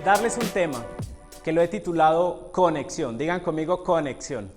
darles un tema que lo he titulado Conexión. Digan conmigo conexión.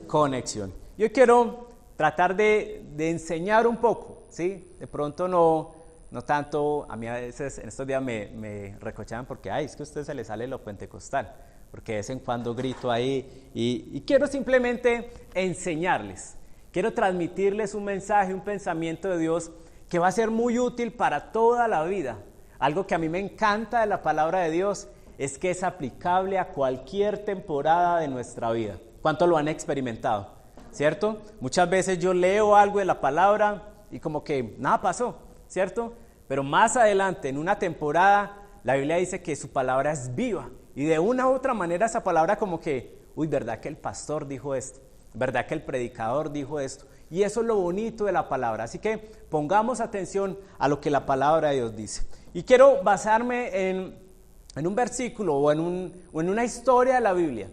Conexión. Yo quiero tratar de enseñar un poco, ¿sí? De pronto no tanto, a mí a veces en estos días me recochaban porque, es que a usted se le sale lo pentecostal, porque de vez en cuando grito ahí y quiero simplemente enseñarles. Quiero transmitirles un mensaje, un pensamiento de Dios que va a ser muy útil para toda la vida. Algo que a mí me encanta de la palabra de Dios es que es aplicable a cualquier temporada de nuestra vida. ¿Cuánto lo han experimentado? ¿Cierto? Muchas veces yo leo algo de la palabra y como que nada pasó, ¿cierto? Pero más adelante, en una temporada, la Biblia dice que su palabra es viva. Y de una u otra manera esa palabra como que, ¿verdad que el pastor dijo esto? ¿Verdad que el predicador dijo esto? Y eso es lo bonito de la palabra. Así que pongamos atención a lo que la palabra de Dios dice. Y quiero basarme en un versículo o en una historia de la Biblia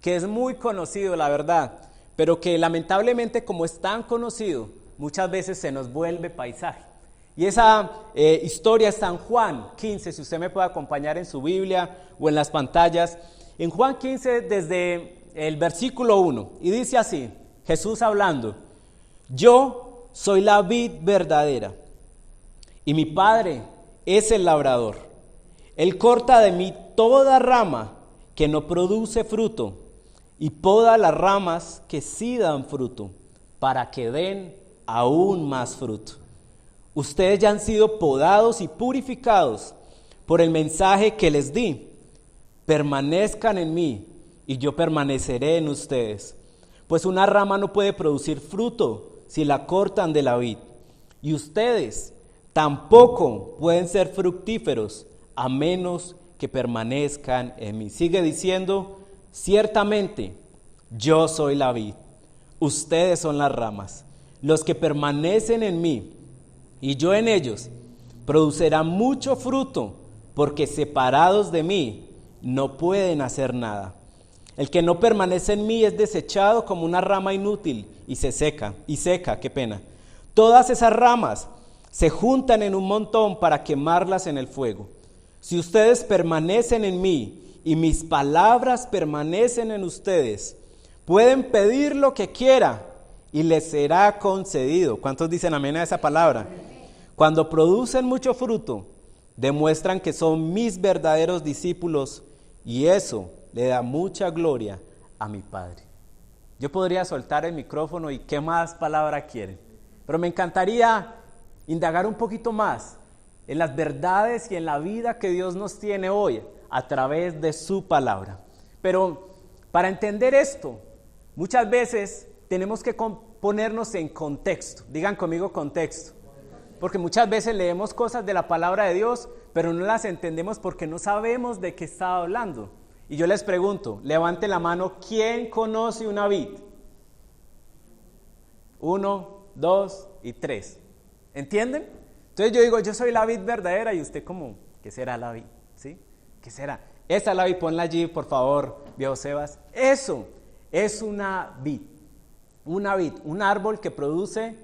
que es muy conocido, la verdad, pero que lamentablemente como es tan conocido, muchas veces se nos vuelve paisaje. Y esa historia está en Juan 15, si usted me puede acompañar en su Biblia o en las pantallas. En Juan 15 desde el versículo 1, y dice así, Jesús hablando: yo soy la vid verdadera y mi Padre es el labrador. Él corta de mí toda rama que no produce fruto y poda las ramas que sí dan fruto, para que den aún más fruto. Ustedes ya han sido podados y purificados por el mensaje que les di. Permanezcan en mí y yo permaneceré en ustedes. Pues una rama no puede producir fruto si la cortan de la vid. Y ustedes tampoco pueden ser fructíferos a menos que permanezcan en mí. Sigue diciendo: ciertamente yo soy la vid, ustedes son las ramas. Los que permanecen en mí y yo en ellos producirán mucho fruto, porque separados de mí no pueden hacer nada. El que no permanece en mí es desechado como una rama inútil y seca. Todas esas ramas se juntan en un montón para quemarlas en el fuego. Si ustedes permanecen en mí y mis palabras permanecen en ustedes, pueden pedir lo que quieran y les será concedido. ¿Cuántos dicen amén a esa palabra? Cuando producen mucho fruto, demuestran que son mis verdaderos discípulos y eso le da mucha gloria a mi Padre. Yo podría soltar el micrófono y ¿qué más palabra quieren? Pero me encantaría indagar un poquito más en las verdades y en la vida que Dios nos tiene hoy a través de su palabra. Pero para entender esto, muchas veces tenemos que ponernos en contexto. Digan conmigo contexto. Porque muchas veces leemos cosas de la palabra de Dios, pero no las entendemos porque no sabemos de qué está hablando. Y yo les pregunto, levanten la mano, ¿quién conoce una vid? 1, 2 y 3. ¿Entienden? Entonces yo digo, yo soy la vid verdadera y usted como, ¿qué será la vid? ¿Sí? ¿Qué será? Esa es la vid, ponla allí, por favor, viejo Sebas. Eso es una vid, un árbol que produce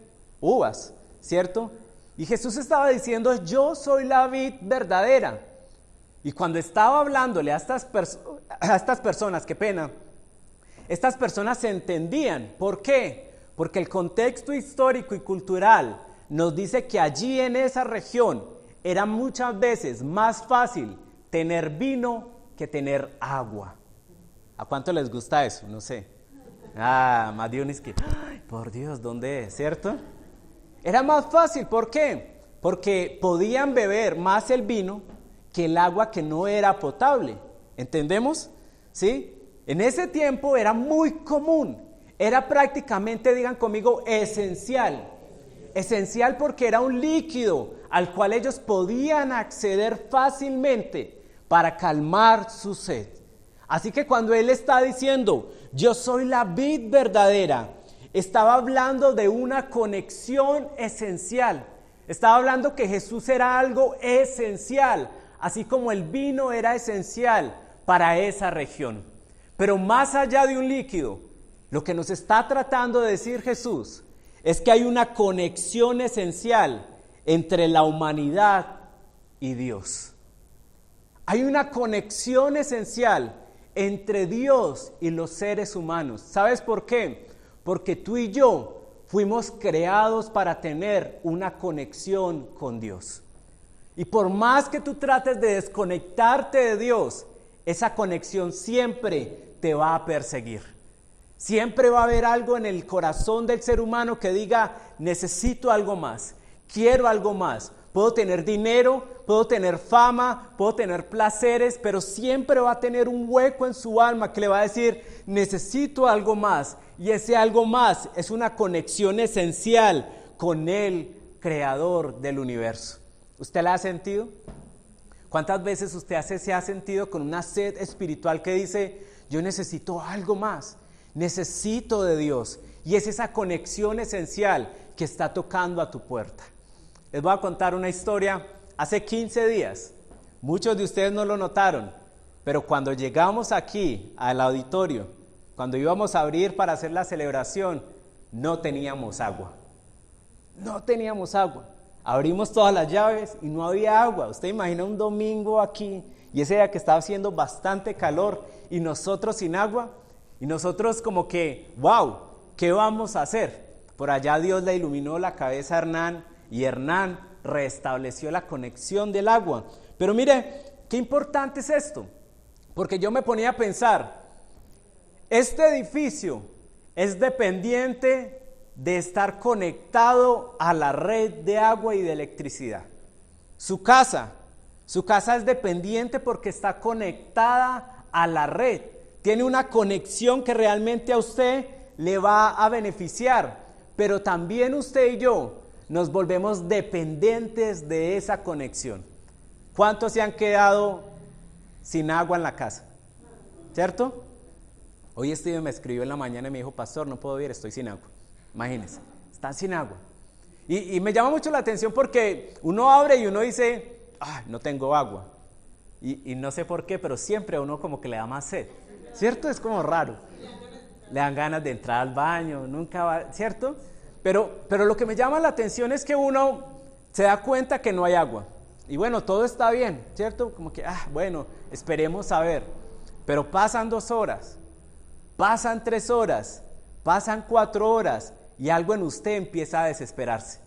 uvas, ¿cierto? Y Jesús estaba diciendo, yo soy la vid verdadera. Y cuando estaba hablándole a estas personas, qué pena, estas personas se entendían. ¿Por qué? Porque el contexto histórico y cultural nos dice que allí en esa región era muchas veces más fácil tener vino que tener agua. ¿A cuánto les gusta eso? No sé. Más de uno es que, por Dios, ¿dónde es? ¿Cierto? Era más fácil, ¿por qué? Porque podían beber más el vino que el agua que no era potable. ¿Entendemos? ¿Sí? En ese tiempo era muy común, era prácticamente, digan conmigo, esencial. Esencial porque era un líquido al cual ellos podían acceder fácilmente para calmar su sed. Así que cuando él está diciendo, yo soy la vid verdadera, estaba hablando de una conexión esencial. Estaba hablando que Jesús era algo esencial, así como el vino era esencial para esa región. Pero más allá de un líquido, lo que nos está tratando de decir Jesús es que hay una conexión esencial entre la humanidad y Dios. Hay una conexión esencial entre Dios y los seres humanos. ¿Sabes por qué? Porque tú y yo fuimos creados para tener una conexión con Dios. Y por más que tú trates de desconectarte de Dios, esa conexión siempre te va a perseguir. Siempre va a haber algo en el corazón del ser humano que diga, necesito algo más, quiero algo más. Puedo tener dinero, puedo tener fama, puedo tener placeres, pero siempre va a tener un hueco en su alma que le va a decir, necesito algo más. Y ese algo más es una conexión esencial con el creador del universo. ¿Usted la ha sentido? ¿Cuántas veces usted se ha sentido con una sed espiritual que dice, yo necesito algo más, necesito de Dios? Y es esa conexión esencial que está tocando a tu puerta. Les voy a contar una historia. Hace 15 días, muchos de ustedes no lo notaron, pero cuando llegamos aquí al auditorio, cuando íbamos a abrir para hacer la celebración, no teníamos agua. No teníamos agua. Abrimos todas las llaves y no había agua. Usted imagina un domingo aquí y ese día que estaba haciendo bastante calor y nosotros sin agua y nosotros como que, wow, ¿qué vamos a hacer? Por allá Dios le iluminó la cabeza a Hernán y Hernán restableció la conexión del agua. Pero mire, qué importante es esto, porque yo me ponía a pensar, este edificio es dependiente de estar conectado a la red de agua y de electricidad. Su casa es dependiente porque está conectada a la red. Tiene una conexión que realmente a usted le va a beneficiar, pero también usted y yo nos volvemos dependientes de esa conexión. ¿Cuántos se han quedado sin agua en la casa? ¿Cierto? Hoy Steven me escribió en la mañana y me dijo, pastor, no puedo ir, estoy sin agua. Imagínense, están sin agua. Y me llama mucho la atención porque uno abre y uno dice, no tengo agua. Y no sé por qué, pero siempre a uno como que le da más sed. ¿Cierto? Es como raro. Le dan ganas de entrar al baño, nunca va, ¿cierto? Pero lo que me llama la atención es que uno se da cuenta que no hay agua. Y bueno, todo está bien, ¿cierto? Como que, bueno, esperemos a ver. Pero pasan 2 horas, pasan 3 horas, pasan 4 horas y algo en usted empieza a desesperarse.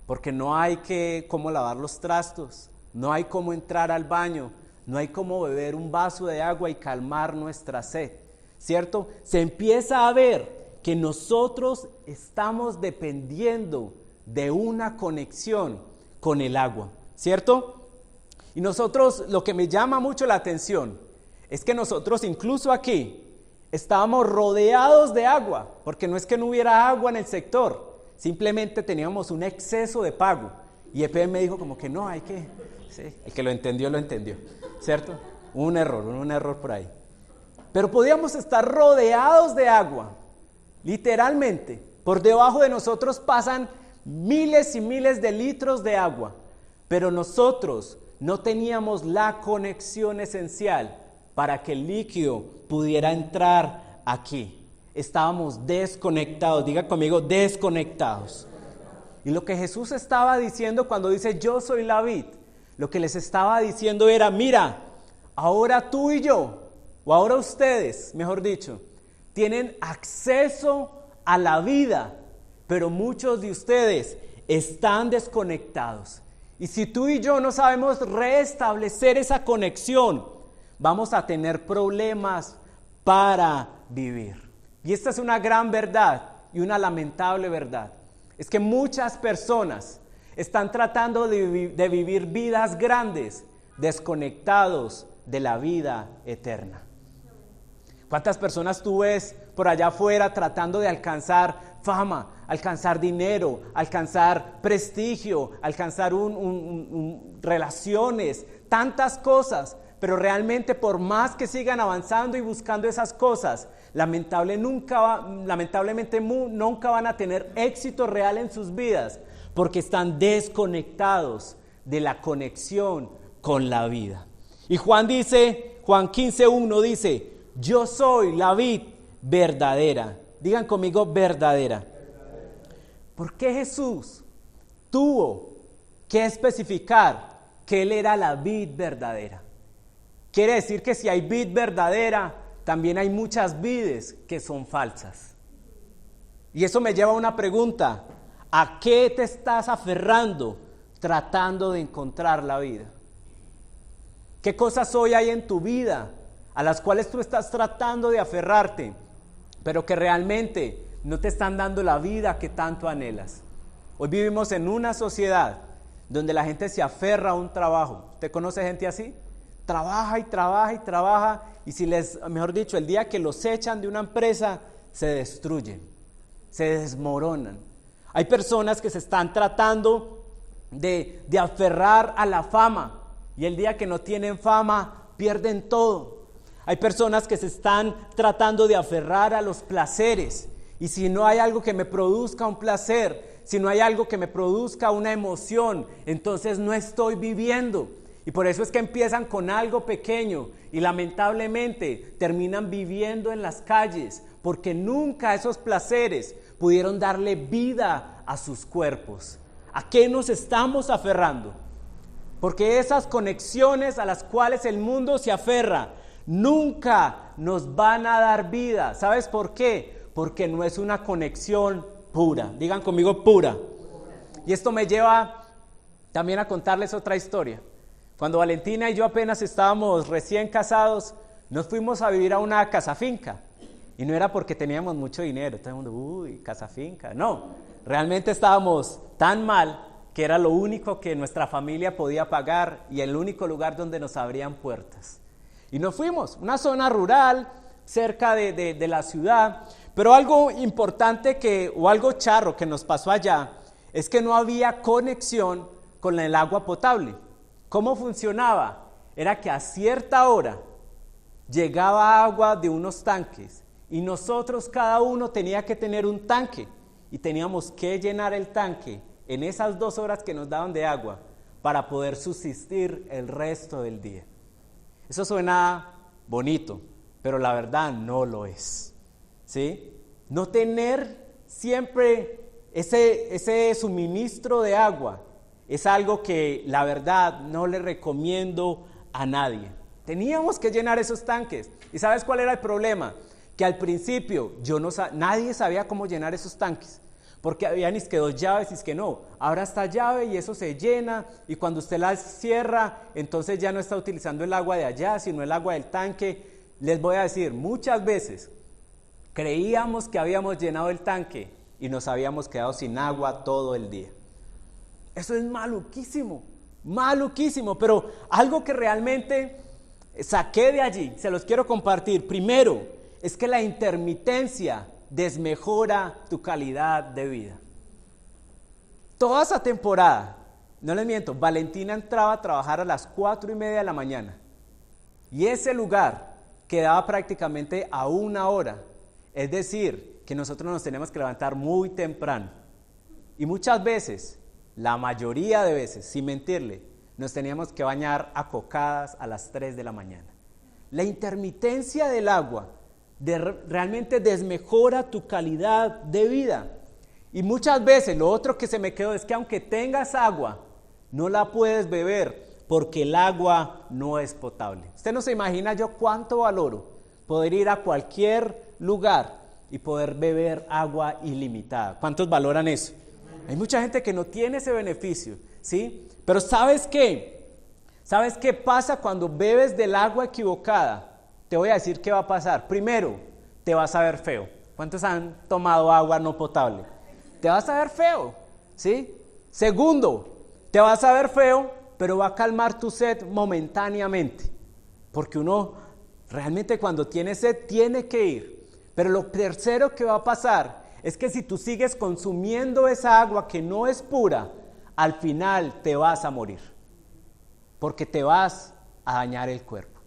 Porque no hay cómo lavar los trastos, no hay cómo entrar al baño, no hay cómo beber un vaso de agua y calmar nuestra sed, ¿cierto? Se empieza a ver que nosotros estamos dependiendo de una conexión con el agua, ¿cierto? Y nosotros, lo que me llama mucho la atención es que nosotros incluso aquí estábamos rodeados de agua, porque no es que no hubiera agua en el sector, simplemente teníamos un exceso de pago. Y EPM me dijo como que no, hay que... Sí, el que lo entendió, ¿cierto? Un error por ahí. Pero podíamos estar rodeados de agua. Literalmente, por debajo de nosotros pasan miles y miles de litros de agua, pero nosotros no teníamos la conexión esencial para que el líquido pudiera entrar aquí. Estábamos desconectados, diga conmigo, desconectados. Y lo que Jesús estaba diciendo cuando dice yo soy la vid, lo que les estaba diciendo era, mira, ahora tú y yo, o ahora ustedes, mejor dicho, tienen acceso a la vida, pero muchos de ustedes están desconectados. Y si tú y yo no sabemos restablecer esa conexión, vamos a tener problemas para vivir. Y esta es una gran verdad y una lamentable verdad. Es que muchas personas están tratando de vivir vidas grandes, desconectados de la vida eterna. ¿Cuántas personas tú ves por allá afuera tratando de alcanzar fama, alcanzar dinero, alcanzar prestigio, alcanzar relaciones, tantas cosas? Pero realmente por más que sigan avanzando y buscando esas cosas, lamentablemente nunca van a tener éxito real en sus vidas porque están desconectados de la conexión con la vida. Y Juan 15:1 dice, yo soy la vid verdadera. Digan conmigo, verdadera. ¿Por qué Jesús tuvo que especificar que Él era la vid verdadera? quiere decir que si hay vid verdadera, también hay muchas vides que son falsas. Y eso me lleva a una pregunta: ¿a qué te estás aferrando tratando de encontrar la vida? ¿Qué cosas hoy hay en tu vida a las cuales tú estás tratando de aferrarte, pero que realmente no te están dando la vida que tanto anhelas? Hoy vivimos en una sociedad donde la gente se aferra a un trabajo. ¿Usted conoce gente así? Trabaja y trabaja y trabaja, y mejor dicho, el día que los echan de una empresa, se destruyen, se desmoronan. Hay personas que se están tratando de aferrar a la fama, y el día que no tienen fama, pierden todo. Hay personas que se están tratando de aferrar a los placeres, y si no hay algo que me produzca un placer, si no hay algo que me produzca una emoción, entonces no estoy viviendo. Y por eso es que empiezan con algo pequeño y lamentablemente terminan viviendo en las calles, porque nunca esos placeres pudieron darle vida a sus cuerpos. ¿A qué nos estamos aferrando? Porque esas conexiones a las cuales el mundo se aferra nunca nos van a dar vida. ¿Sabes por qué? Porque no es una conexión pura. Digan conmigo, pura. Y esto me lleva también a contarles otra historia. Cuando Valentina y yo apenas estábamos recién casados, nos fuimos a vivir a una casa finca. Y no era porque teníamos mucho dinero. Todo el mundo, uy, casa finca. No, realmente estábamos tan mal que era lo único que nuestra familia podía pagar y el único lugar donde nos abrían puertas. Y nos fuimos, una zona rural, cerca de la ciudad. Pero algo importante o algo charro que nos pasó allá es que no había conexión con el agua potable. ¿Cómo funcionaba? Era que a cierta hora llegaba agua de unos tanques y nosotros cada uno tenía que tener un tanque y teníamos que llenar el tanque en esas 2 horas que nos daban de agua para poder subsistir el resto del día. Eso suena bonito, pero la verdad no lo es, ¿sí? No tener siempre ese suministro de agua es algo que la verdad no le recomiendo a nadie. Teníamos que llenar esos tanques. ¿Y sabes cuál era el problema? Que al principio nadie sabía cómo llenar esos tanques. Porque había ni que 2 llaves y es que no. Ahora esta llave y eso se llena y cuando usted la cierra, entonces ya no está utilizando el agua de allá, sino el agua del tanque. Les voy a decir, muchas veces creíamos que habíamos llenado el tanque y nos habíamos quedado sin agua todo el día. Eso es maluquísimo, pero algo que realmente saqué de allí, se los quiero compartir. Primero, es que la intermitencia desmejora tu calidad de vida. Toda esa temporada, no les miento, Valentina entraba a trabajar a las 4:30 de la mañana y ese lugar quedaba prácticamente a 1 hora, es decir, que nosotros nos tenemos que levantar muy temprano y muchas veces, la mayoría de veces, sin mentirle, nos teníamos que bañar a cocadas a las 3 de la mañana. La intermitencia del agua realmente desmejora tu calidad de vida. Y muchas veces lo otro que se me quedó es que aunque tengas agua, no la puedes beber porque el agua no es potable. Usted no se imagina yo cuánto valoro poder ir a cualquier lugar y poder beber agua ilimitada. ¿Cuántos valoran eso? Hay mucha gente que no tiene ese beneficio, ¿sí? Pero ¿sabes qué? ¿Sabes qué pasa cuando bebes del agua equivocada? Te voy a decir qué va a pasar. Primero, te vas a ver feo. ¿Cuántos han tomado agua no potable? Te vas a ver feo, ¿sí? Segundo, te vas a ver feo, pero va a calmar tu sed momentáneamente. Porque uno realmente cuando tiene sed tiene que ir. Pero lo tercero que va a pasar es que si tú sigues consumiendo esa agua que no es pura, al final te vas a morir, porque te vas a dañar el cuerpo.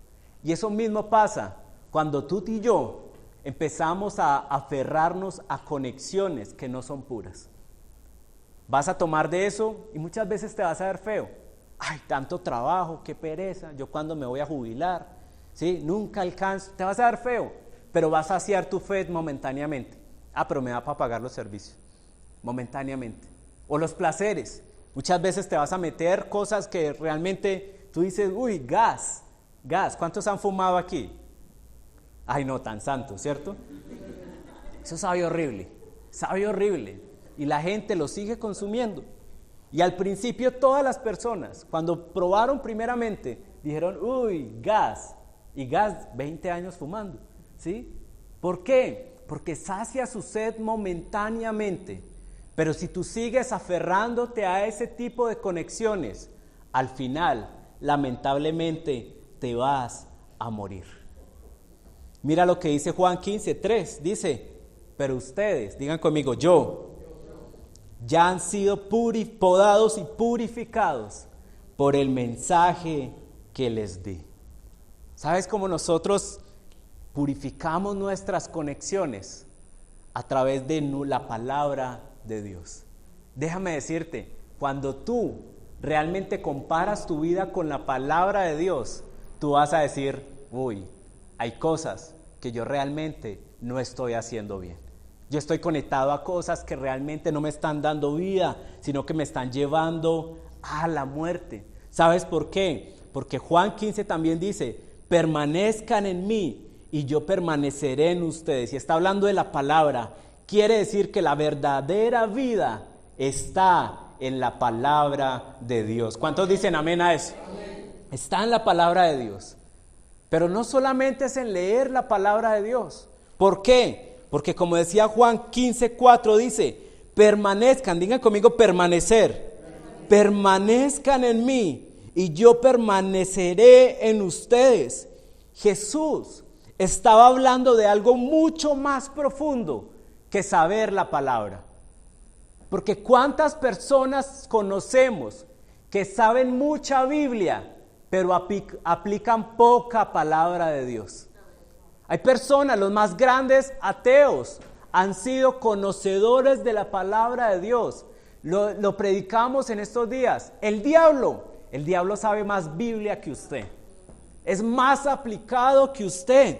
Y eso mismo pasa cuando tú y yo empezamos a aferrarnos a conexiones que no son puras. Vas a tomar de eso y muchas veces te vas a ver feo. Ay, tanto trabajo, qué pereza, yo cuándo me voy a jubilar, ¿sí? Nunca alcanzo, te vas a ver feo, pero vas a saciar tu fe momentáneamente. Pero me da para pagar los servicios, momentáneamente. O los placeres. Muchas veces te vas a meter cosas que realmente tú dices, uy, gas. Gas, ¿cuántos han fumado aquí? Ay, no, tan santo, ¿cierto? Eso sabe horrible. Y la gente lo sigue consumiendo. Y al principio todas las personas, cuando probaron primeramente, dijeron, uy, gas. Y gas, 20 años fumando, ¿sí? ¿Por qué? Porque sacia su sed momentáneamente. Pero si tú sigues aferrándote a ese tipo de conexiones, al final, lamentablemente, te vas a morir. Mira lo que dice Juan 15:3, dice, pero ustedes, digan conmigo, ya han sido podados y purificados por el mensaje que les di. ¿Sabes cómo nosotros purificamos nuestras conexiones? A través de la palabra de Dios. Déjame decirte, cuando tú realmente comparas tu vida con la palabra de Dios, tú vas a decir, uy, hay cosas que yo realmente no estoy haciendo bien. Yo estoy conectado a cosas que realmente no me están dando vida, sino que me están llevando a la muerte. ¿Sabes por qué? Porque Juan 15 también dice, permanezcan en mí y yo permaneceré en ustedes. Y está hablando de la palabra. Quiere decir que la verdadera vida está en la palabra de Dios. ¿Cuántos dicen amén a eso? Amén. Está en la palabra de Dios. Pero no solamente es en leer la palabra de Dios. ¿Por qué? Porque como decía Juan 15:4 dice, permanezcan, digan conmigo permanecer. Permanezcan en mí y yo permaneceré en ustedes. Jesús estaba hablando de algo mucho más profundo que saber la palabra. Porque ¿cuántas personas conocemos que saben mucha Biblia, pero aplican poca palabra de Dios? Hay personas, los más grandes ateos, han sido conocedores de la palabra de Dios. Lo predicamos en estos días. El diablo sabe más Biblia que usted. Es más aplicado que usted.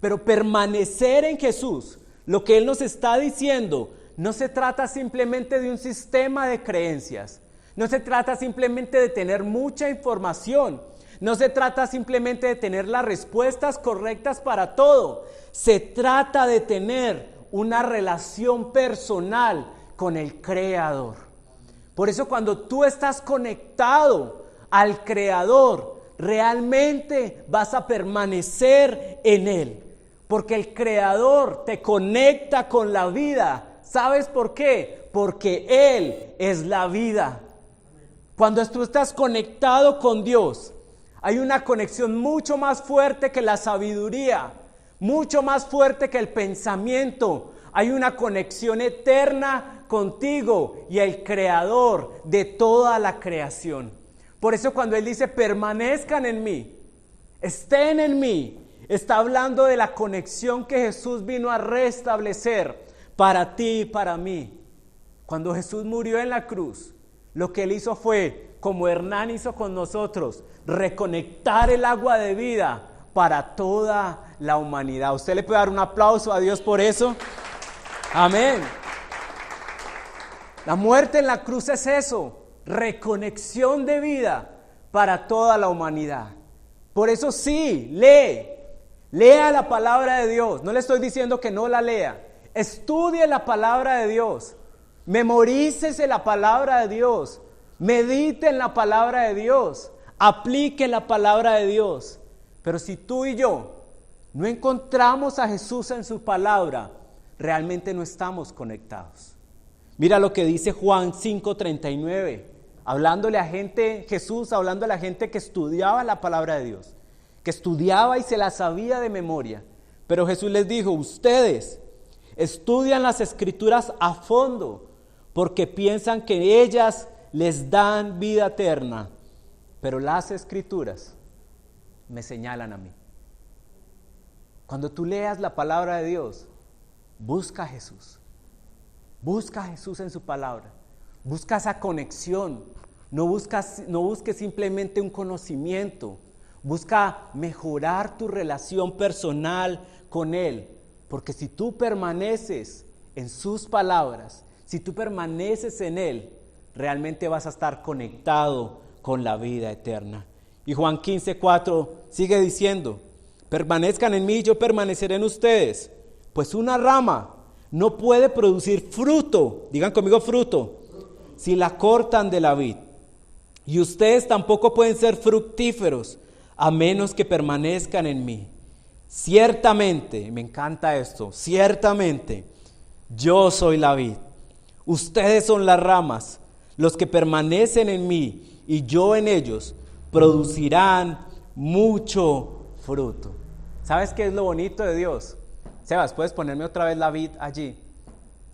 Pero permanecer en Jesús, lo que Él nos está diciendo, no se trata simplemente de un sistema de creencias. No se trata simplemente de tener mucha información. No se trata simplemente de tener las respuestas correctas para todo. Se trata de tener una relación personal con el Creador. Por eso cuando tú estás conectado al Creador, realmente vas a permanecer en Él. Porque el Creador te conecta con la vida. ¿Sabes por qué? Porque Él es la vida. Cuando tú estás conectado con Dios, hay una conexión mucho más fuerte que la sabiduría, mucho más fuerte que el pensamiento. Hay una conexión eterna contigo y el Creador de toda la creación. Por eso cuando Él dice permanezcan en mí, estén en mí, está hablando de la conexión que Jesús vino a restablecer para ti y para mí. Cuando Jesús murió en la cruz, lo que Él hizo fue, como Hernán hizo con nosotros, reconectar el agua de vida para toda la humanidad. ¿Usted le puede dar un aplauso a Dios por eso? Amén. La muerte en la cruz es eso, reconexión de vida para toda la humanidad. Por eso sí, lea la palabra de Dios. No le estoy diciendo que no la lea. Estudie la palabra de Dios. Memorícese la palabra de Dios. Medite en la palabra de Dios. Aplique la palabra de Dios. Pero si tú y yo no encontramos a Jesús en su palabra, realmente no estamos conectados. Mira lo que dice Juan 5:39, hablándole a gente, Jesús hablándole a gente que estudiaba la palabra de Dios, que estudiaba y se la sabía de memoria. Pero Jesús les dijo, ustedes estudian las escrituras a fondo porque piensan que ellas les dan vida eterna, pero las escrituras me señalan a mí. Cuando tú leas la palabra de Dios, busca a Jesús. Busca a Jesús en su palabra. Busca esa conexión. No busques simplemente un conocimiento. Busca mejorar tu relación personal con Él. Porque si tú permaneces en sus palabras, si tú permaneces en Él, realmente vas a estar conectado con la vida eterna. Y Juan 15:4 sigue diciendo, permanezcan en mí, yo permaneceré en ustedes. Pues una rama no puede producir fruto, digan conmigo fruto, si la cortan de la vid. Y ustedes tampoco pueden ser fructíferos a menos que permanezcan en mí. Ciertamente, me encanta esto, ciertamente yo soy la vid, ustedes son las ramas, los que permanecen en mí y yo en ellos producirán mucho fruto. ¿Sabes qué es lo bonito de Dios? Sebas, ¿puedes ponerme otra vez la vid allí?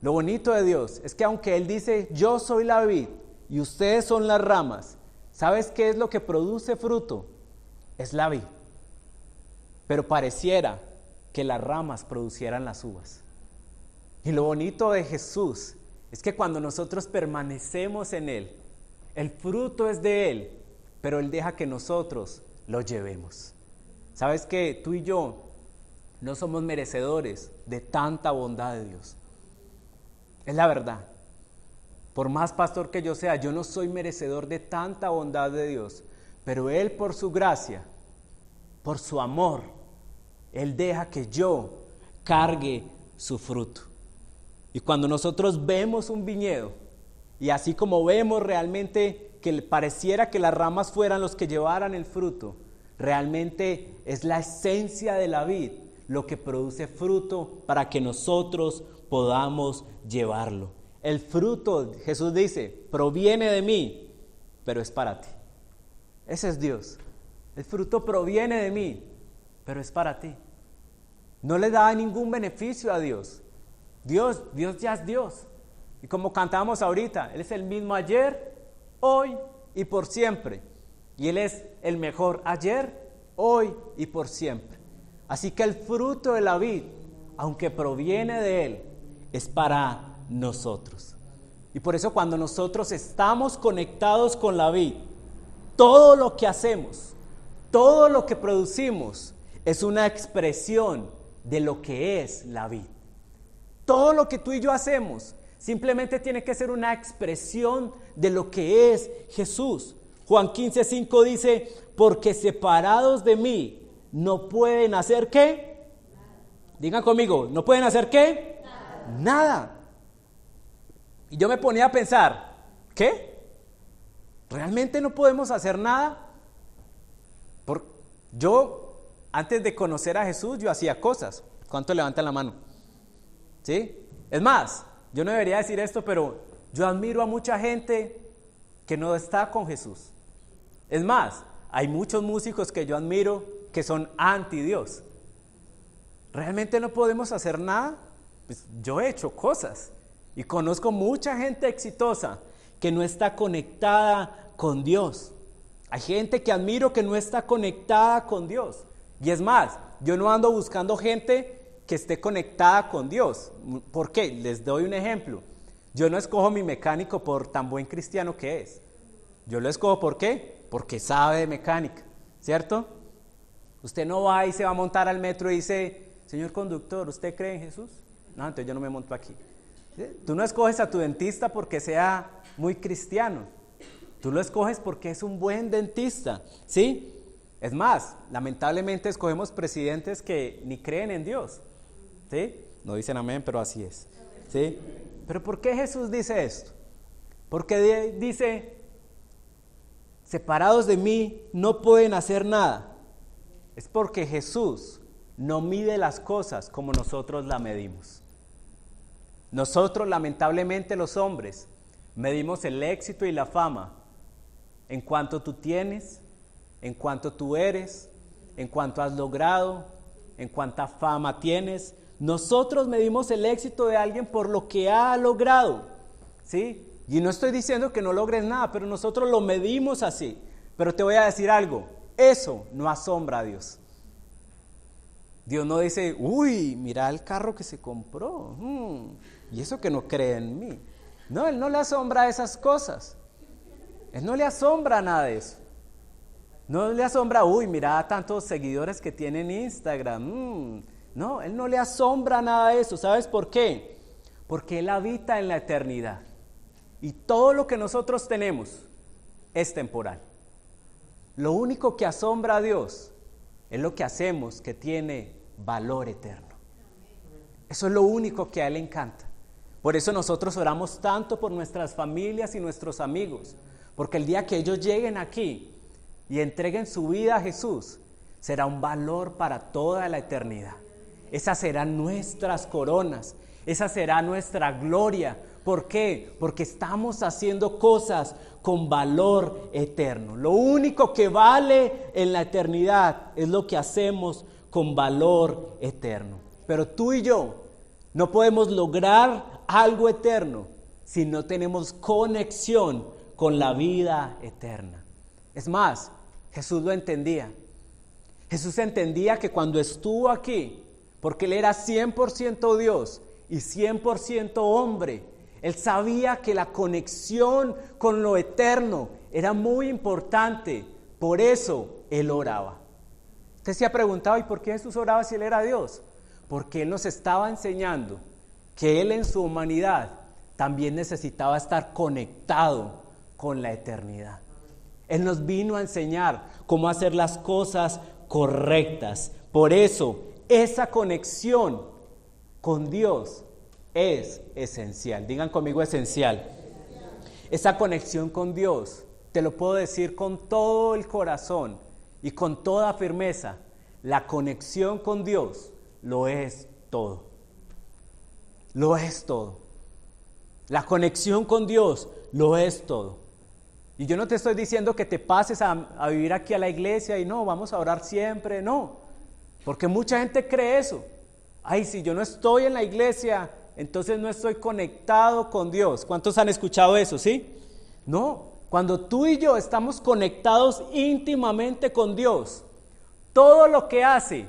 Lo bonito de Dios es que aunque Él dice, yo soy la vid y ustedes son las ramas, ¿sabes qué es lo que produce fruto? Es la vid. Pero pareciera que las ramas producieran las uvas. Y lo bonito de Jesús es que cuando nosotros permanecemos en Él, el fruto es de Él, pero Él deja que nosotros lo llevemos. ¿Sabes qué? Tú y yo no somos merecedores de tanta bondad de Dios. Es la verdad. Por más pastor que yo sea, yo no soy merecedor de tanta bondad de Dios, pero Él por su gracia, por su amor, Él deja que yo cargue su fruto. Y cuando nosotros vemos un viñedo, y así como vemos realmente que pareciera que las ramas fueran los que llevaran el fruto, realmente es la esencia de la vid lo que produce fruto para que nosotros podamos llevarlo. El fruto, Jesús dice, proviene de mí, pero es para ti. Ese es Dios. El fruto proviene de mí, pero es para ti. No le da ningún beneficio a Dios. Dios ya es Dios. Y como cantamos ahorita, Él es el mismo ayer, hoy y por siempre. Y Él es el mejor ayer, hoy y por siempre. Así que el fruto de la vid, aunque proviene de Él, es para nosotros. Y por eso cuando nosotros estamos conectados con la vid, todo lo que hacemos, todo lo que producimos, es una expresión de lo que es la vid. Todo lo que tú y yo hacemos simplemente tiene que ser una expresión de lo que es Jesús. Juan 15:5 dice, porque separados de mí no pueden hacer ¿qué? Digan conmigo, ¿no pueden hacer qué? Nada. Y yo me ponía a pensar, ¿qué? ¿Realmente no podemos hacer nada? Yo, antes de conocer a Jesús, yo hacía cosas. ¿Cuántos levantan la mano? ¿Sí? Es más, yo no debería decir esto, pero yo admiro a mucha gente que no está con Jesús. Es más, hay muchos músicos que yo admiro que son anti Dios. ¿Realmente no podemos hacer nada? Pues yo he hecho cosas y conozco mucha gente exitosa que no está conectada con Dios. Hay gente que admiro que no está conectada con Dios. Y es más, yo no ando buscando gente que esté conectada con Dios. ¿Por qué? Les doy un ejemplo. Yo no escojo mi mecánico por tan buen cristiano que es. Yo lo escojo ¿por qué? Porque sabe de mecánica, ¿cierto? Usted no va y se va a montar al metro y dice, señor conductor, ¿usted cree en Jesús? No, entonces yo no me monto aquí. ¿Sí? Tú no escoges a tu dentista porque sea muy cristiano. Tú lo escoges porque es un buen dentista, ¿sí? Es más, lamentablemente escogemos presidentes que ni creen en Dios, ¿sí? No dicen amén, pero así es, ¿sí? ¿Pero por qué Jesús dice esto? Porque dice, separados de mí no pueden hacer nada. Es porque Jesús no mide las cosas como nosotros la medimos. Nosotros, lamentablemente los hombres, medimos el éxito y la fama en cuanto tú tienes, en cuanto tú eres, en cuanto has logrado, en cuánta fama tienes. Nosotros medimos el éxito de alguien por lo que ha logrado, ¿sí? Y no estoy diciendo que no logres nada, pero nosotros lo medimos así. Pero te voy a decir algo, eso no asombra a Dios. Dios no dice, uy, mira el carro que se compró, y eso que no cree en mí. No, Él no le asombra esas cosas. Él no le asombra nada de eso. No le asombra, uy, mira tantos seguidores que tiene en Instagram. No, Él no le asombra nada de eso. ¿Sabes por qué? Porque Él habita en la eternidad. Y todo lo que nosotros tenemos es temporal. lo único que asombra a Dios es lo que hacemos que tiene valor eterno. Eso es lo único que a Él le encanta. Por eso nosotros oramos tanto por nuestras familias y nuestros amigos, porque el día que ellos lleguen aquí y entreguen su vida a Jesús, será un valor para toda la eternidad. Esas serán nuestras coronas, esa será nuestra gloria. ¿Por qué? Porque estamos haciendo cosas con valor eterno. Lo único que vale en la eternidad es lo que hacemos con valor eterno. Pero tú y yo no podemos lograr algo eterno si no tenemos conexión con la vida eterna. Es más, Jesús lo entendía. Jesús entendía que cuando estuvo aquí, porque Él era 100% Dios y 100% hombre, Él sabía que la conexión con lo eterno era muy importante. Por eso Él oraba. Usted se ha preguntado, ¿y por qué Jesús oraba si Él era Dios? Porque Él nos estaba enseñando que Él en su humanidad también necesitaba estar conectado con la eternidad. Él nos vino a enseñar cómo hacer las cosas correctas. Por eso, esa conexión con Dios es esencial. Digan conmigo, esencial. Esa conexión con Dios, te lo puedo decir con todo el corazón y con toda firmeza, la conexión con Dios lo es todo. Lo es todo. La conexión con Dios lo es todo. Y yo no te estoy diciendo que te pases a vivir aquí a la iglesia y no, vamos a orar siempre, no. Porque mucha gente cree eso. Ay, si yo no estoy en la iglesia, entonces no estoy conectado con Dios. ¿Cuántos han escuchado eso, sí? No, cuando tú y yo estamos conectados íntimamente con Dios, todo lo que hace,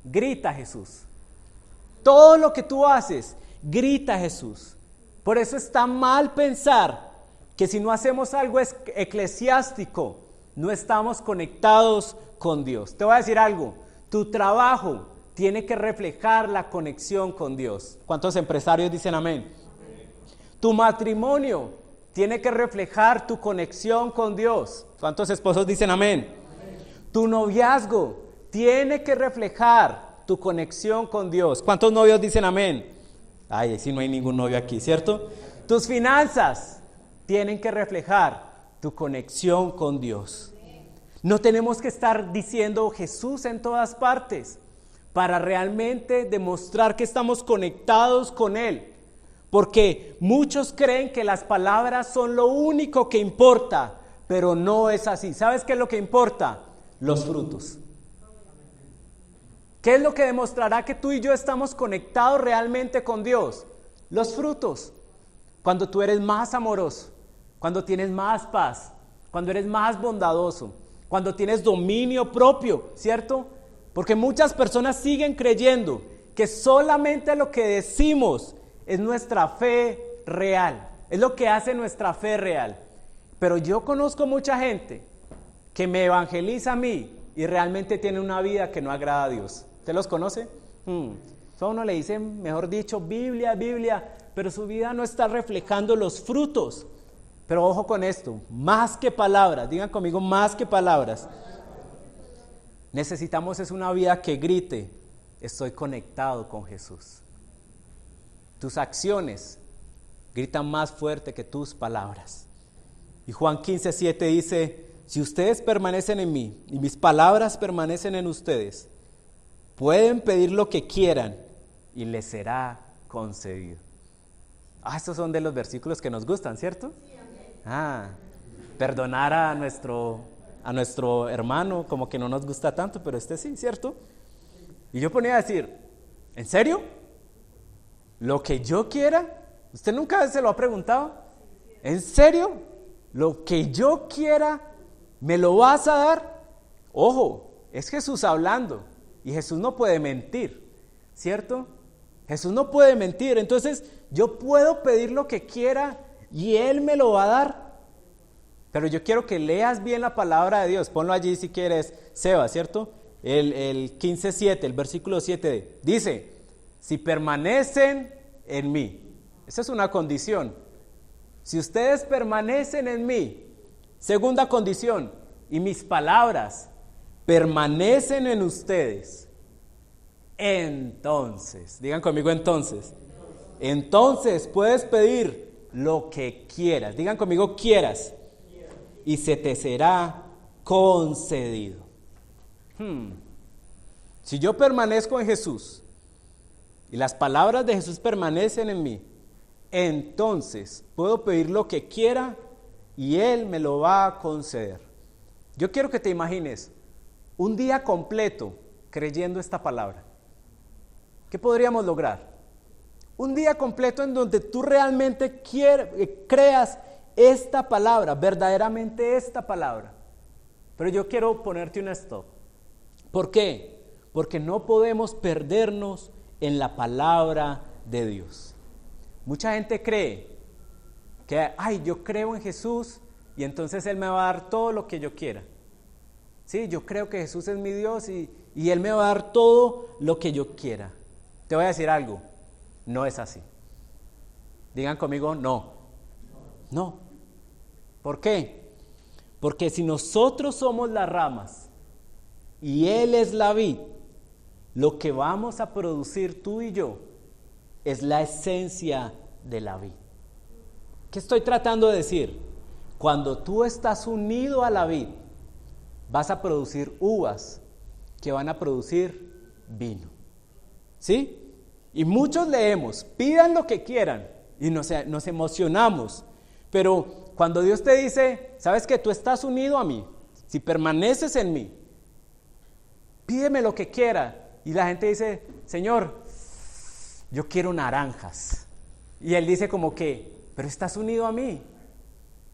grita Jesús. Todo lo que tú haces, grita Jesús. Por eso está mal pensar que si no hacemos algo eclesiástico, no estamos conectados con Dios. Te voy a decir algo, tu trabajo tiene que reflejar la conexión con Dios. ¿Cuántos empresarios dicen amén? Tu matrimonio tiene que reflejar tu conexión con Dios. ¿Cuántos esposos dicen amén? Tu noviazgo tiene que reflejar tu conexión con Dios. ¿Cuántos novios dicen amén? Ay, si no hay ningún novio aquí, ¿cierto? Tus finanzas tienen que reflejar tu conexión con Dios. No tenemos que estar diciendo Jesús en todas partes para realmente demostrar que estamos conectados con Él. Porque muchos creen que las palabras son lo único que importa, pero no es así. ¿Sabes qué es lo que importa? Los frutos. ¿Qué es lo que demostrará que tú y yo estamos conectados realmente con Dios? Los frutos. Cuando tú eres más amoroso, cuando tienes más paz, cuando eres más bondadoso, cuando tienes dominio propio, ¿cierto? Porque muchas personas siguen creyendo que solamente lo que decimos es nuestra fe real, es lo que hace nuestra fe real. Pero yo conozco mucha gente que me evangeliza a mí y realmente tiene una vida que no agrada a Dios. ¿Usted los conoce? A uno le dicen, mejor dicho, Biblia, Biblia, pero su vida no está reflejando los frutos. Pero ojo con esto, más que palabras, digan conmigo, más que palabras. Necesitamos es una vida que grite, estoy conectado con Jesús. Tus acciones gritan más fuerte que tus palabras. Y Juan 15:7 dice, si ustedes permanecen en mí y mis palabras permanecen en ustedes, pueden pedir lo que quieran y les será concedido. Estos son de los versículos que nos gustan, ¿cierto? Perdonar a nuestro hermano como que no nos gusta tanto, pero sí, ¿cierto? Y yo ponía a decir, ¿en serio? ¿Lo que yo quiera? ¿Usted nunca se lo ha preguntado? ¿En serio? ¿Lo que yo quiera me lo vas a dar? Ojo, es Jesús hablando y Jesús no puede mentir, ¿cierto? Jesús no puede mentir, entonces yo puedo pedir lo que quiera y Él me lo va a dar. Pero yo quiero que leas bien la palabra de Dios. Ponlo allí si quieres, Seba, ¿cierto? El 15:7, el versículo 7 dice, si permanecen en mí. Esa es una condición. Si ustedes permanecen en mí. Segunda condición, y mis palabras permanecen en ustedes, entonces, digan conmigo entonces puedes pedir lo que quieras, digan conmigo quieras, y se te será concedido. Si yo permanezco en Jesús y las palabras de Jesús permanecen en mí, entonces puedo pedir lo que quiera y Él me lo va a conceder. Yo quiero que te imagines un día completo creyendo esta palabra. ¿Qué podríamos lograr? Un día completo en donde tú realmente creas esta palabra, verdaderamente esta palabra. Pero yo quiero ponerte un stop. ¿Por qué? Porque no podemos perdernos en la palabra de Dios. Mucha gente cree que, yo creo en Jesús y entonces Él me va a dar todo lo que yo quiera. Sí, yo creo que Jesús es mi Dios y Él me va a dar todo lo que yo quiera. Te voy a decir algo, no es así. Digan conmigo, no. ¿Por qué? Porque si nosotros somos las ramas y Él es la vid, lo que vamos a producir tú y yo es la esencia de la vid. ¿Qué estoy tratando de decir? Cuando tú estás unido a la vid, vas a producir uvas que van a producir vino. ¿Sí? Y muchos leemos, pidan lo que quieran y nos emocionamos. Pero cuando Dios te dice, ¿sabes qué? Tú estás unido a mí, si permaneces en mí, pídeme lo que quiera. Y la gente dice, Señor, yo quiero naranjas. Y Él dice como que, pero estás unido a mí.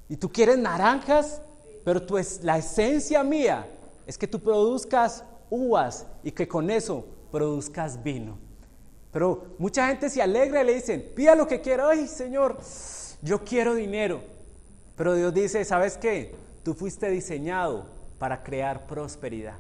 Y tú quieres naranjas, pero la esencia mía es que tú produzcas uvas y que con eso produzcas vino. Pero mucha gente se alegra y le dicen, pida lo que quiera. Ay, Señor, yo quiero dinero. Pero Dios dice, ¿sabes qué? Tú fuiste diseñado para crear prosperidad.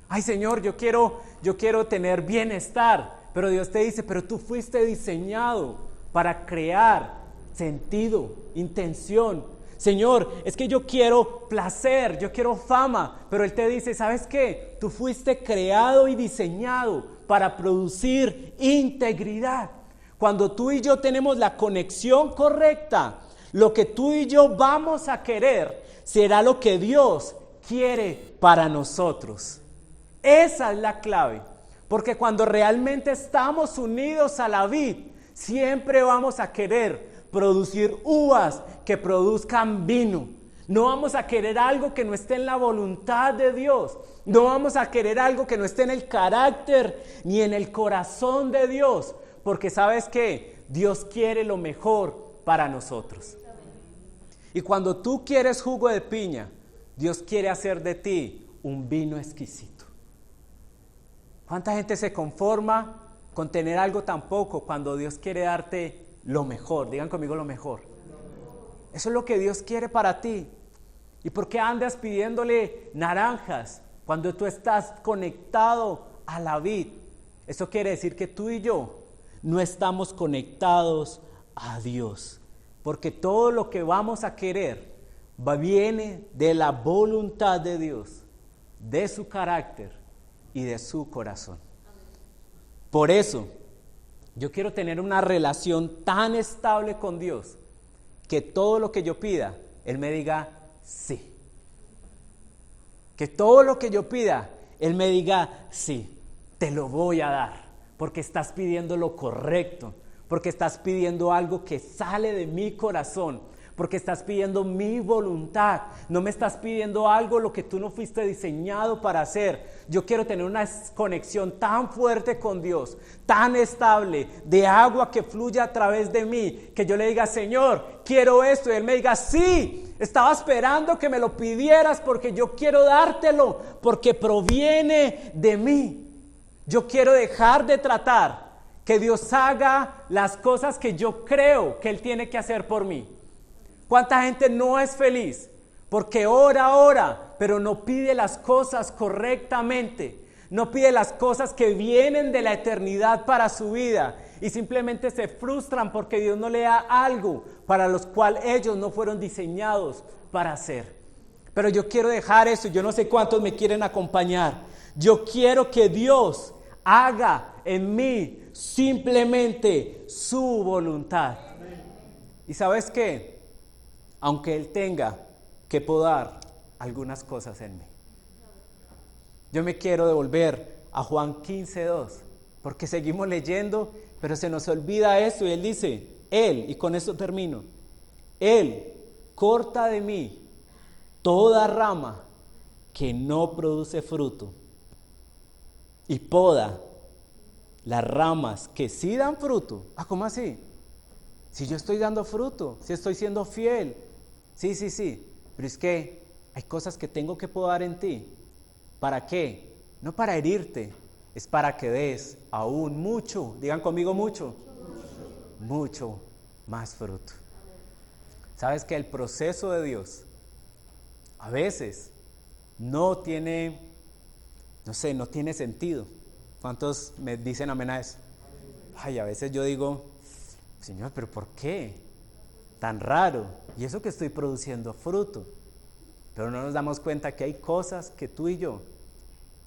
Ay, Señor, yo quiero tener bienestar. Pero Dios te dice, pero tú fuiste diseñado para crear sentido, intención. Señor, es que yo quiero placer, yo quiero fama. Pero Él te dice, ¿sabes qué? Tú fuiste creado y diseñado para producir integridad. Cuando tú y yo tenemos la conexión correcta, lo que tú y yo vamos a querer será lo que Dios quiere para nosotros. Esa es la clave, porque cuando realmente estamos unidos a la vid, siempre vamos a querer producir uvas que produzcan vino. No vamos a querer algo que no esté en la voluntad de Dios. No vamos a querer algo que no esté en el carácter ni en el corazón de Dios, porque ¿sabes qué? Dios quiere lo mejor para nosotros. Y cuando tú quieres jugo de piña, Dios quiere hacer de ti un vino exquisito. ¿Cuánta gente se conforma con tener algo tan poco cuando Dios quiere darte lo mejor? Digan conmigo lo mejor. Eso es lo que Dios quiere para ti. ¿Y por qué andas pidiéndole naranjas cuando tú estás conectado a la vid? Eso quiere decir que tú y yo no estamos conectados a Dios. Porque todo lo que vamos a querer viene de la voluntad de Dios, de su carácter y de su corazón. Por eso, yo quiero tener una relación tan estable con Dios que todo lo que yo pida, Él me diga sí. Que todo lo que yo pida, Él me diga sí, te lo voy a dar, porque estás pidiendo lo correcto, porque estás pidiendo algo que sale de mi corazón, porque estás pidiendo mi voluntad. No me estás pidiendo algo lo que tú no fuiste diseñado para hacer. Yo quiero tener una conexión tan fuerte con Dios, tan estable, de agua que fluya a través de mí, que yo le diga, Señor, quiero esto, y Él me diga, sí, estaba esperando que me lo pidieras porque yo quiero dártelo, porque proviene de mí. Yo quiero dejar de tratar que Dios haga las cosas que yo creo que Él tiene que hacer por mí. ¿Cuánta gente no es feliz? Porque ora, pero no pide las cosas correctamente. No pide las cosas que vienen de la eternidad para su vida. Y simplemente se frustran porque Dios no le da algo para los cuales ellos no fueron diseñados para hacer. pero yo quiero dejar eso, yo no sé cuántos me quieren acompañar. Yo quiero que Dios haga en mí simplemente su voluntad. ¿Y sabes qué? Aunque Él tenga que podar algunas cosas en mí. Yo me quiero devolver a Juan 15:2, porque seguimos leyendo, pero se nos olvida esto, y Él dice, Él, y con esto termino, Él corta de mí toda rama que no produce fruto y poda las ramas que sí dan fruto. ¿Cómo así? Si yo estoy dando fruto, si estoy siendo fiel, sí, pero es que hay cosas que tengo que podar en ti. ¿Para qué? No para herirte, es para que des aún mucho, digan conmigo mucho más fruto. ¿Sabes que el proceso de Dios a veces no tiene sentido? ¿Cuántos me dicen amén a eso? A veces yo digo, Señor, ¿pero por qué? Tan raro. Y eso que estoy produciendo fruto. Pero no nos damos cuenta que hay cosas que tú y yo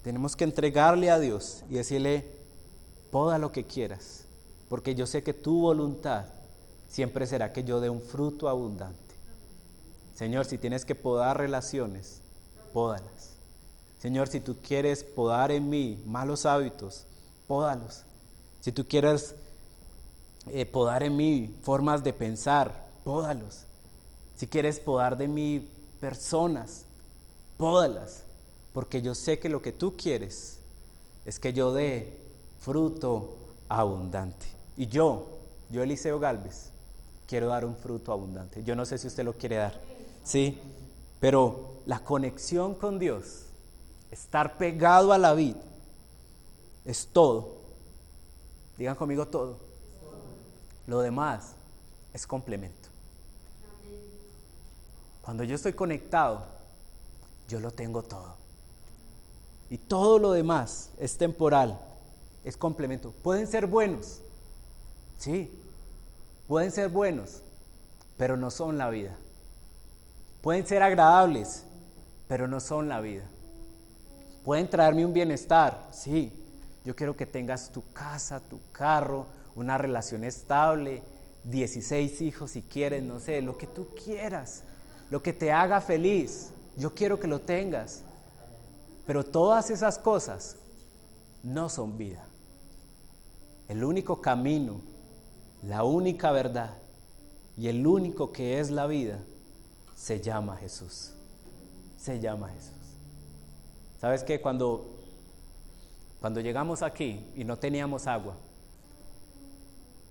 tenemos que entregarle a Dios y decirle, poda lo que quieras, porque yo sé que tu voluntad siempre será que yo dé un fruto abundante. Señor, si tienes que podar relaciones, pódalas. Señor, si tú quieres podar en mí malos hábitos, pódalos. Si tú quieres podar en mí formas de pensar, pódalos. Si quieres podar de mí personas, pódalas. Porque yo sé que lo que tú quieres es que yo dé fruto abundante. Y yo Eliseo Gálvez, quiero dar un fruto abundante. Yo no sé si usted lo quiere dar, ¿sí? Pero la conexión con Dios, estar pegado a la vid, es todo. Digan conmigo todo. Lo demás es complemento. Cuando yo estoy conectado, yo lo tengo todo. Y todo lo demás es temporal, es complemento. Pueden ser buenos, sí, pueden ser buenos, pero no son la vida. Pueden ser agradables, pero no son la vida. Pueden traerme un bienestar, sí. Yo quiero que tengas tu casa, tu carro, una relación estable, 16 hijos si quieres, no sé, lo que tú quieras, lo que te haga feliz. Yo quiero que lo tengas. Pero todas esas cosas no son vida. El único camino, la única verdad y el único que es la vida se llama Jesús. Se llama Jesús. ¿Sabes qué? Cuando llegamos aquí y no teníamos agua,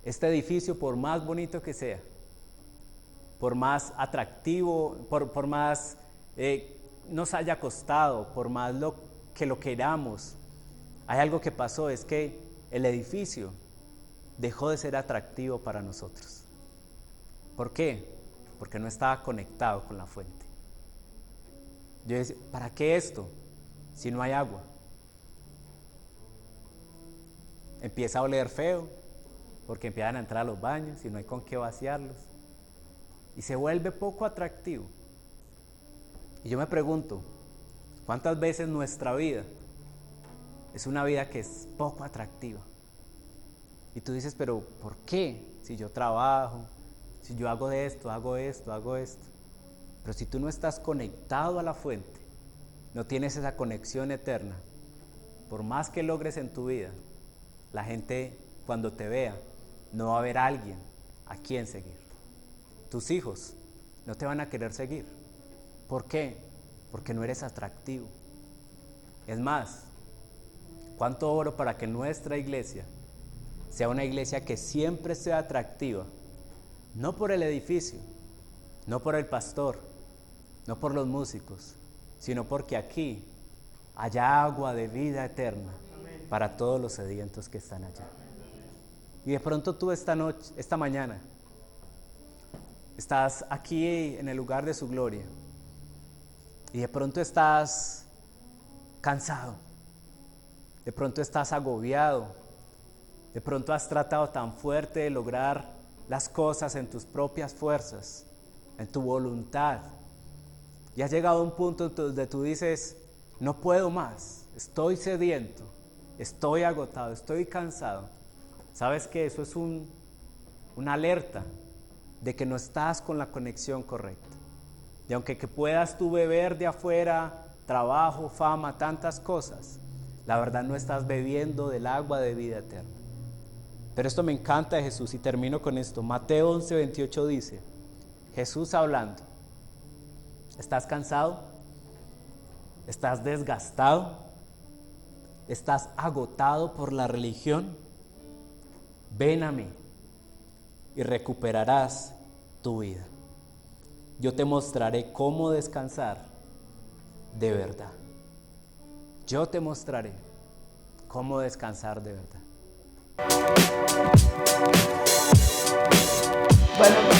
este edificio, por más bonito que sea, por más atractivo, por más nos haya costado, por más que lo queramos, hay algo que pasó, es que el edificio dejó de ser atractivo para nosotros. ¿Por qué? Porque no estaba conectado con la fuente. Yo decía, ¿para qué esto si no hay agua? Empieza a oler feo, porque empiezan a entrar a los baños y no hay con qué vaciarlos. Y se vuelve poco atractivo. Y yo me pregunto, ¿cuántas veces nuestra vida es una vida que es poco atractiva? Y tú dices, pero ¿por qué? Si yo trabajo, si yo hago esto. Pero si tú no estás conectado a la fuente, no tienes esa conexión eterna, por más que logres en tu vida, la gente cuando te vea no va a ver a alguien a quien seguir. Tus hijos no te van a querer seguir. ¿Por qué? Porque no eres atractivo. Es más, ¿cuánto oro para que nuestra iglesia sea una iglesia que siempre sea atractiva? No por el edificio, no por el pastor, no por los músicos, sino porque aquí haya agua de vida eterna para todos los sedientos que están allá. Y de pronto tú esta mañana, estás aquí en el lugar de su gloria y de pronto estás cansado, de pronto estás agobiado, de pronto has tratado tan fuerte de lograr las cosas en tus propias fuerzas, en tu voluntad, y has llegado a un punto donde tú dices, no puedo más, estoy sediento, estoy agotado, estoy cansado. ¿Sabes qué? Eso es una alerta de que no estás con la conexión correcta. Y aunque que puedas tú beber de afuera, trabajo, fama, tantas cosas, la verdad no estás bebiendo del agua de vida eterna. Pero esto me encanta de Jesús y termino con esto. Mateo 11:28 dice, Jesús hablando, ¿estás cansado? ¿Estás desgastado? ¿Estás agotado por la religión? Ven a mí y recuperarás tu vida. Yo te mostraré cómo descansar de verdad. Yo te mostraré cómo descansar de verdad. Bueno,